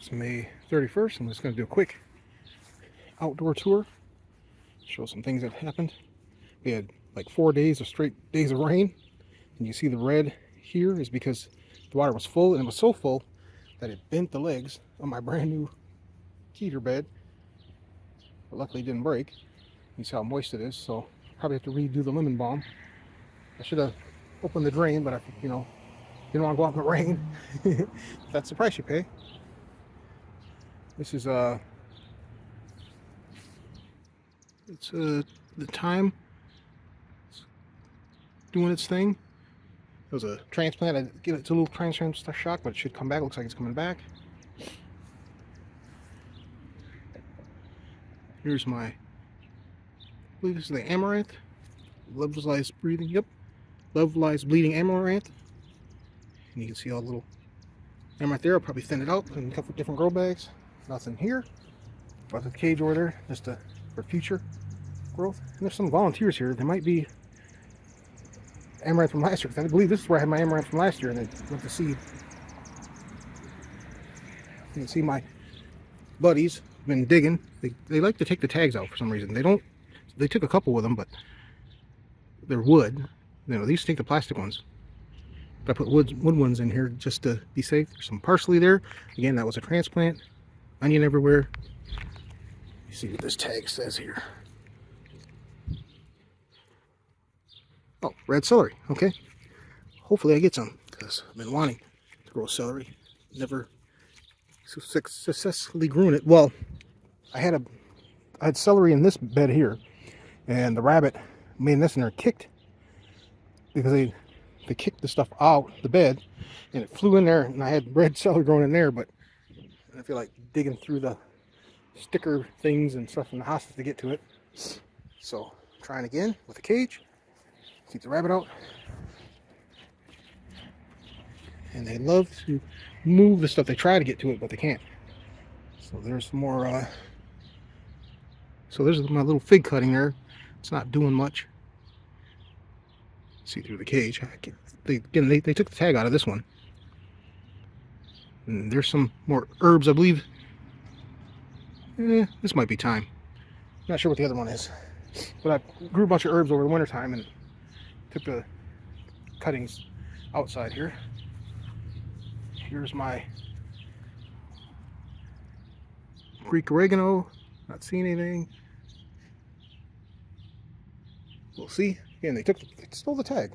It's May 31st. I'm just going to do a quick outdoor tour, show some things that happened. We had like 4 days of straight days of rain, and you see the red here is because the water was full, and it was so full that it bent the legs on my brand new heater bed, but luckily it didn't break. You see how moist it is, so probably have to redo the lemon balm. I should have opened the drain, but I, didn't want to go out in the rain. That's the price you pay. This is the time. It's doing its thing. It was a transplant. I give it a little transplant shock, but it should come back. Looks like it's coming back. Here's my, I believe this is the amaranth. Love lies breathing. Yep, love lies bleeding amaranth. And you can see all the little amaranth there. I'll probably thin it out in a couple different grow bags. Nothing here. Got the cage over there just for future growth. And there's some volunteers here. There might be amaranth from last year. I believe this is where I had my amaranth from last year, and I went to seed. You can see my buddies been digging. They like to take the tags out for some reason. They took a couple with them, but they're wood. These take the plastic ones. But I put wood ones in here just to be safe. There's some parsley there. Again, that was a transplant. Onion everywhere. You see what this tag says here. Oh, red celery. Okay. Hopefully I get some, because I've been wanting to grow celery. Never successfully grew it. Well, I had celery in this bed here, and the rabbit made a nest in there, kicked, because they kicked the stuff out the bed, and it flew in there, and I had red celery growing in there, but I feel like digging through the sticker things and stuff in the house to get to it. So, trying again with the cage. Keep the rabbit out. And they love to move the stuff. They try to get to it, but they can't. So there's more, so there's my little fig cutting there. It's not doing much. See through the cage. They took the tag out of this one. And there's some more herbs, I believe. This might be thyme. Not sure what the other one is. But I grew a bunch of herbs over the winter time and took the cuttings outside here. Here's my Greek oregano. Not seeing anything. We'll see. Again, they stole the tag.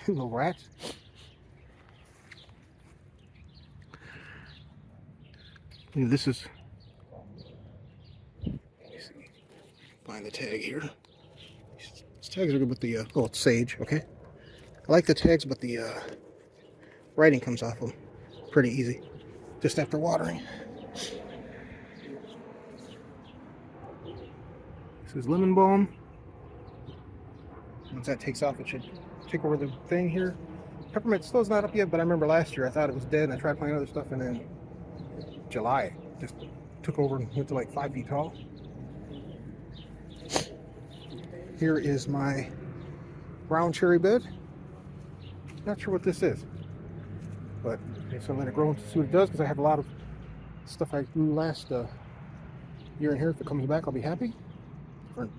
Little rats. And this is. Let me see. Find the tag here. These tags are good with the. Oh, it's sage. Okay. I like the tags, but the writing comes off them pretty easy, just after watering. This is lemon balm. Once that takes off, it should take over the thing here. Peppermint still's not up yet, but I remember last year I thought it was dead, and I tried planting other stuff, and then July just took over and went to like 5 feet tall. Here is my brown cherry bed. Not sure what this is, but so I'm going to grow and see what it does, because I have a lot of stuff I grew last year in here. If it comes back, I'll be happy. Different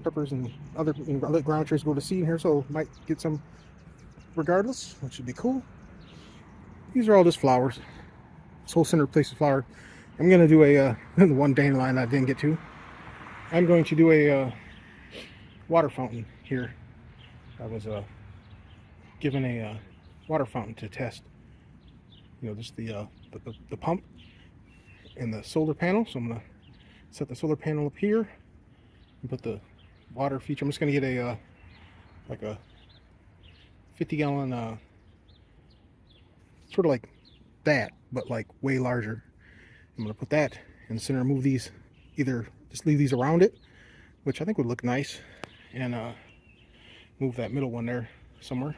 peppers and other ground cherries go to seed in here, so might get some regardless, which would be cool. These are all just flowers. This whole center place is flower. I'm going to do a the one dandelion I didn't get to. I'm going to do a water fountain here. I was given a water fountain to test. Just the pump and the solar panel. So I'm gonna set the solar panel up here and put the water feature. I'm just gonna get a like a 50-gallon sort of like that, but like way larger. I'm gonna put that in the center and move these, either just leave these around it, which I think would look nice, and move that middle one there somewhere,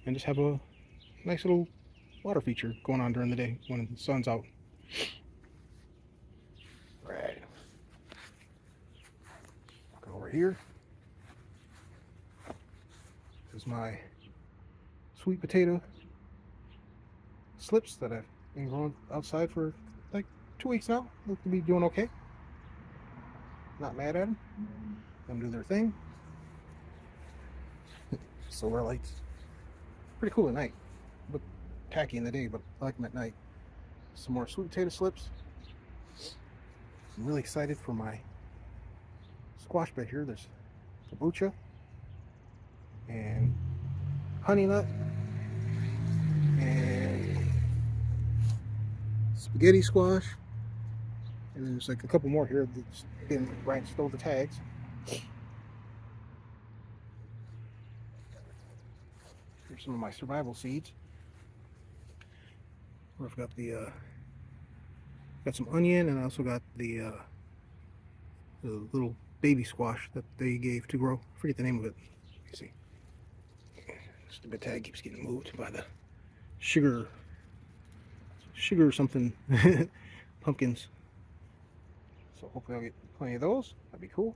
and just have a nice little water feature going on during the day when the sun's out. Right. Go over here. This is my sweet potato slips that I've been growing outside for like 2 weeks now. Look to be doing okay. Not mad at them. Them do their thing. Solar lights. Pretty cool at night. Look tacky in the day, but I like them at night. Some more sweet potato slips. I'm really excited for my squash bed here. There's kombucha and honey nut and spaghetti squash, and then there's like a couple more here that's been Ryan stole the tags. Here's some of my survival seeds. I've got got some onion, and I also got the little baby squash that they gave to grow. I forget the name of it. You see, stupid tag keeps getting moved by the sugar or something pumpkins. So hopefully I'll get plenty of those. That'd be cool.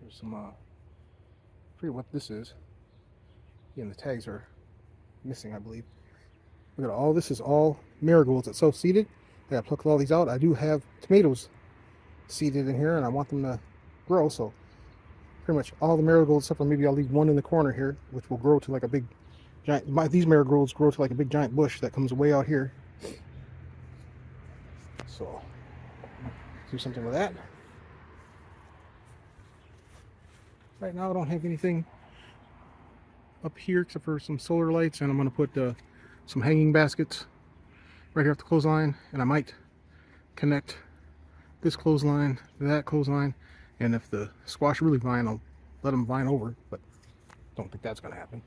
There's some I forget what this is. Again, the tags are missing, I believe. Look at all this is all marigolds that's self-seeded. I gotta pluck all these out. I do have tomatoes seeded in here, and I want them to grow. So pretty much all the marigolds, except for maybe I'll leave one in the corner here, which will grow to like a big giant. These marigolds grow to like a big giant bush that comes way out here. So do something with that. Right now I don't have anything up here except for some solar lights, and I'm going to put some hanging baskets right here at the clothesline, and I might connect this clothesline to that clothesline, and if the squash really vine, I'll let them vine over, but don't think that's going to happen.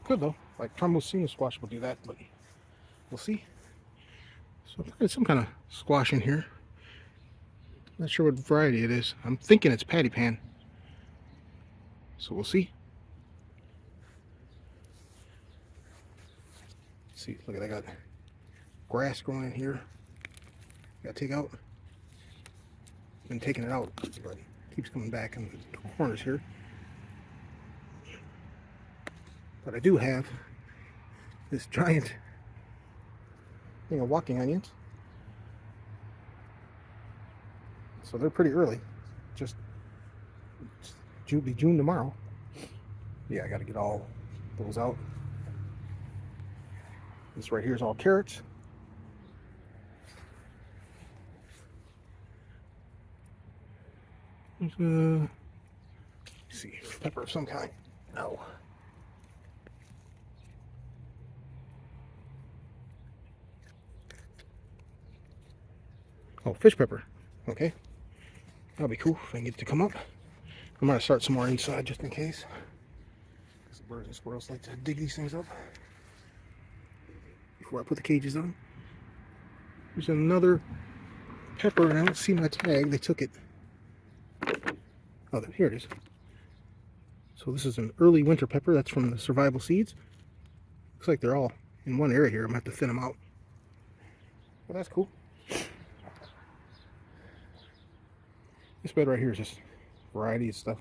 Could though, like Trombocino squash will do that, but we'll see. So there's some kind of squash in here. Not sure what variety it is. I'm thinking it's patty pan, so we'll see. See, look at, I got grass growing in here. Gotta take out. Been taking it out, but it keeps coming back in the corners here. But I do have this giant thing of walking onions. So they're pretty early. Just be June tomorrow. Yeah, I gotta get all those out. This right here is all carrots. There's let's see, pepper of some kind. No. Oh, fish pepper. Okay. That'll be cool if I can get it to come up. I'm gonna start some more inside just in case. Because the birds and squirrels like to dig these things up before I put the cages on. There's another pepper, and I don't see my tag. They took it. Oh, here it is. So this is an early winter pepper. That's from the survival seeds. Looks like they're all in one area here. I'm gonna have to thin them out. Well, that's cool. This bed right here is just a variety of stuff.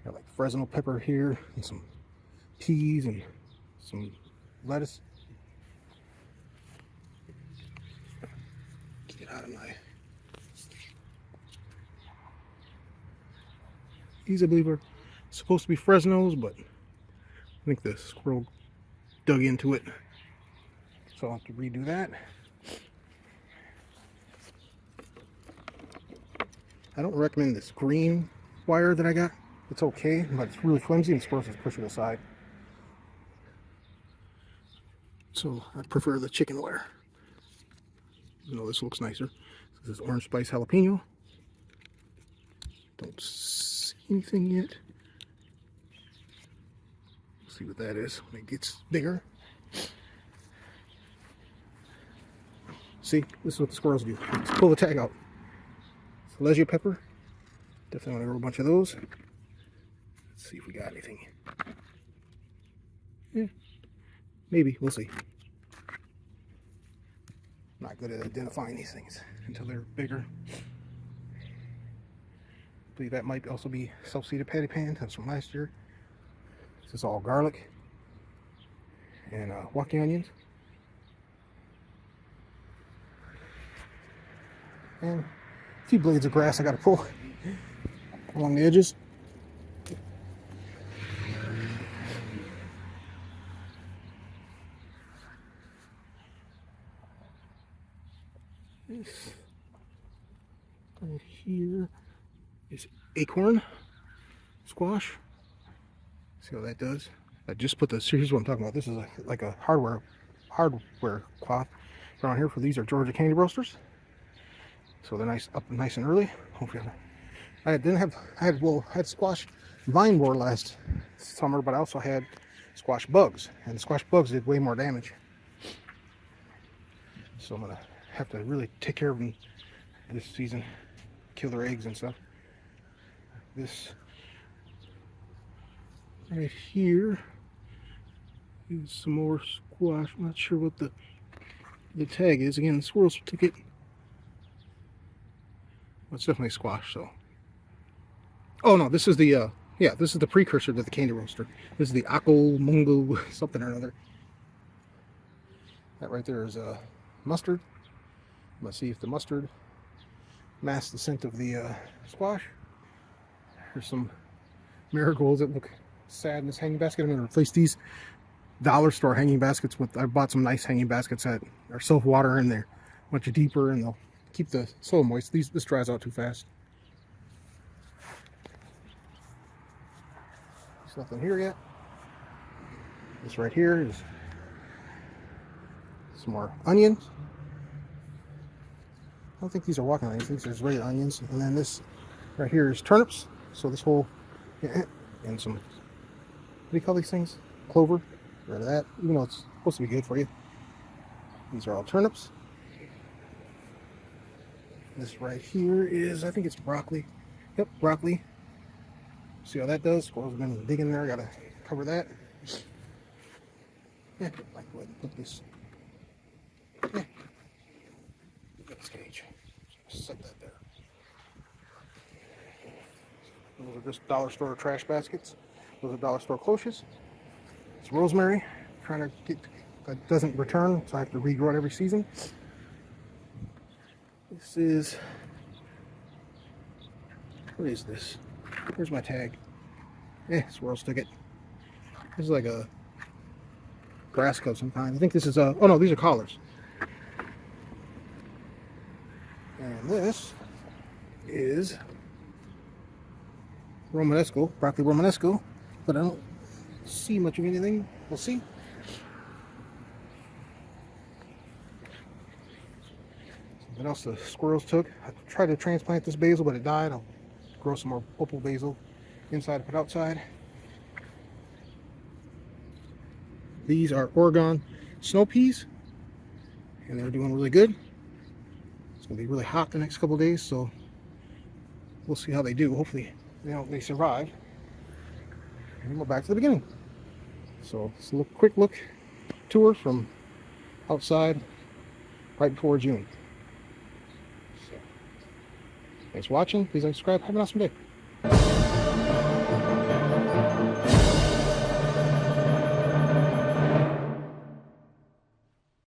Got like Fresno pepper here, and some peas, and some lettuce. Get out of my... These, I believe, are supposed to be Fresnos, but I think the squirrel dug into it, so I'll have to redo that. I don't recommend this green wire that I got. It's okay, but it's really flimsy and squirrels just push it aside. So I prefer the chicken wire. Even though this looks nicer. This is orange spice jalapeno. Don't see anything yet. We'll see what that is when it gets bigger. See, this is what the squirrels do. Just pull the tag out. Silesia pepper. Definitely want to grow a bunch of those. Let's see if we got anything. Yeah, maybe. We'll see. I'm not good at identifying these things until they're bigger. I believe that might also be self-seeded patty pan. That's from last year. This is all garlic and walking onions. And a few blades of grass I gotta pull along the edges. This right here is acorn squash. See what that does? I just put this. Here's what I'm talking about. This is like a hardware cloth around here for these are Georgia Candy Roasters. So they're nice up nice and early. Hopefully, I had squash vine borer last summer, but I also had squash bugs, and the squash bugs did way more damage. So I'm gonna have to really take care of them this season, kill their eggs and stuff. This right here is some more squash. I'm not sure what the tag is. Again, the squirrels took it. Well, it's definitely squash. So, oh no, this is the this is the precursor to the candy roaster. This is the Ako Mungo something or another. That right there is mustard. Let's see if the mustard masks the scent of the squash. There's some marigolds that look sad in this hanging basket. I'm going to replace these dollar store hanging baskets with, I bought some nice hanging baskets that are self-water and they're much deeper and they'll keep the soil moist. This dries out too fast. There's nothing here yet. This right here is some more onions. I don't think these are walking onions. These are just regular onions. And then this right here is turnips. So this whole, and some, what do you call these things? Clover. Get rid of that, even though it's supposed to be good for you. These are all turnips. This right here is, I think it's broccoli. Yep, broccoli. See how that does? Squirrels have been digging there. Gotta cover that. Yeah, I go ahead and put this. Yeah. This cage. Just set that there. Those are just dollar store trash baskets. Those are dollar store cloches. It's rosemary. Trying to get that doesn't return, so I have to regrow it every season. This is, what is this? Where's my tag? Squirrels took it. This is like a grass cup sometimes. I think this is oh no, these are collars. And this is Romanesco, broccoli Romanesco, but I don't see much of anything. We'll see. Something else the squirrels took. I tried to transplant this basil, but it died. I'll grow some more opal basil inside, put outside. These are Oregon snow peas, and they're doing really good. It's gonna be really hot the next couple of days, so we'll see how they do. Hopefully, they survive. And we're back to the beginning. So it's a quick look tour from outside right before June. So, thanks for watching. Please subscribe. Have an awesome day.